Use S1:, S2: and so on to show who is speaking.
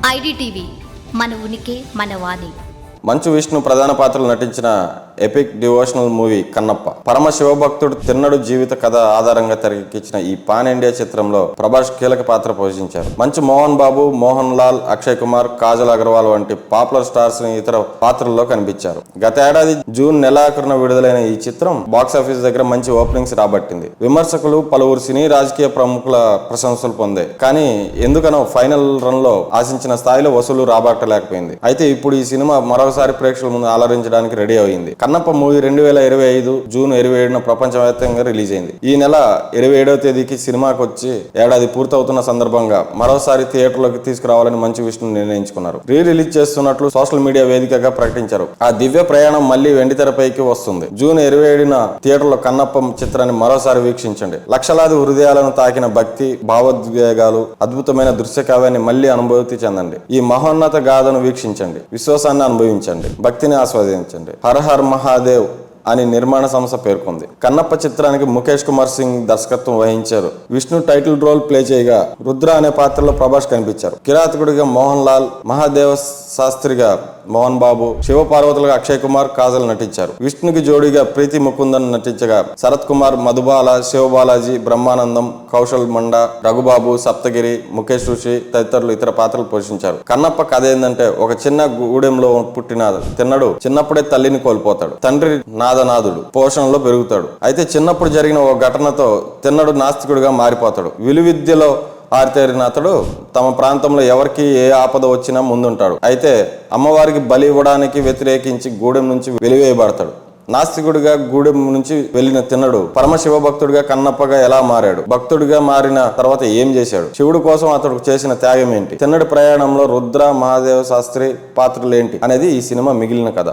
S1: IDTV మన ఉనికి మన వాణి.
S2: మంచు విష్ణు ప్రధాన పాత్రలు నటించిన ఎపిక్ డివోషనల్ మూవీ కన్నప్ప. పరమ శివభక్తుడు తిన్నడు జీవిత కథ ఆధారంగా తెరకెక్కించిన ఈ పాన్ ఇండియా చిత్రంలో ప్రభాస్ కీలక పాత్ర పోషించారు. మంచు మోహన్ బాబు, మోహన్ లాల్, అక్షయ్ కుమార్, కాజల్ అగర్వాల్ వంటి పాపులర్ స్టార్స్ ఇతర పాత్రల్లో కనిపించారు. గత ఏడాది జూన్ నెలాఖరున విడుదలైన ఈ చిత్రం బాక్సాఫీస్ దగ్గర మంచి ఓపెనింగ్స్ రాబట్టింది. విమర్శకులు, పలువురు సినీ రాజకీయ ప్రముఖుల ప్రశంసలు పొందాయి. కానీ ఎందుకనో ఫైనల్ రన్ లో ఆశించిన స్థాయిలో వసూలు రాబట్టలేకపోయింది. అయితే ఇప్పుడు ఈ సినిమా మరోసారి ప్రేక్షకుల ముందు అలరించడానికి రెడీ అయింది. కన్నప్ప మూవీ 2025 జూన్ 27న ప్రపంచవ్యాప్తంగా రిలీజ్ అయింది. ఈ నెల 27వ తేదీకి సినిమాకి వచ్చి ఏడాది పూర్తవుతున్న సందర్భంగా మరోసారి థియేటర్లోకి తీసుకురావాలని మంచు విష్ణు నిర్ణయించుకున్నారు. రిలీజ్ చేస్తున్నట్లు సోషల్ మీడియా వేదికగా ప్రకటించారు. ఆ దివ్య ప్రయాణం మళ్లీ వెండితెరపైకి వస్తుంది. జూన్ 27న థియేటర్లో కన్నప్ప చిత్రాన్ని మరోసారి వీక్షించండి. లక్షలాది హృదయాలను తాకిన భక్తి, భావోద్వేగాలు, అద్భుతమైన దృశ్య కావ్యాన్ని మళ్లీ అనుభూతి చెందండి. ఈ మహోన్నత గాథను వీక్షించండి, విశ్వాసాన్ని అనుభవించండి, భక్తిని ఆస్వాదించండి. హర హర్ మహాదేవ్ అని నిర్మాణ సంస్థ పేర్కొంది. కన్నప్ప చిత్రానికి ముఖేష్ కుమార్ సింగ్ దర్శకత్వం వహించారు. విష్ణు టైటిల్ రోల్ ప్లే చేయగా రుద్ర అనే పాత్రలో ప్రభాస్ కనిపించారు. కిరాతకుడిగా మోహన్ లాల్, మహాదేవ శాస్త్రిగా మోహన్ బాబు, శివ పార్వతులుగా అక్షయ్ కుమార్, కాజల్ నటించారు. విష్ణుకి జోడిగా ప్రీతి ముకుందన్ నటించగా శరత్ కుమార్, మధుబాల, శివబాలాజీ, బ్రహ్మానందం, కౌశల్ మండా, రఘుబాబు, సప్తగిరి, ముఖేష్ ఋషి తదితరులు ఇతర పాత్రలు పోషించారు. కన్నప్ప కథ ఏంటంటే, ఒక చిన్న గూడెంలో పుట్టిన తిన్నడు చిన్నప్పుడే తల్లిని కోల్పోతాడు. తండ్రి నాదనాథుడు పోషణలో పెరుగుతాడు. అయితే చిన్నప్పుడు జరిగిన ఓ ఘటనతో తిన్నడు నాస్తికుడిగా మారిపోతాడు. విలువిద్యలో ఆరితేరిన అతడు తమ ప్రాంతంలో ఎవరికి ఏ ఆపద వచ్చినా ముందుంటాడు. అయితే అమ్మవారికి బలి ఇవ్వడానికి వ్యతిరేకించి గూడెం నుంచి వెలివేయబడతాడు. నాస్తికుడిగా గూడెం నుంచి వెళ్లిన తిన్నడు పరమశివ భక్తుడిగా కన్నప్పగా ఎలా మారాడు? భక్తుడిగా మారిన తర్వాత ఏం చేశాడు? శివుడు కోసం అతడు చేసిన త్యాగం ఏంటి? తిన్నడి ప్రయాణంలో రుద్ర, మహాదేవ శాస్త్రి పాత్రలేంటి అనేది ఈ సినిమా మిగిలిన కథ.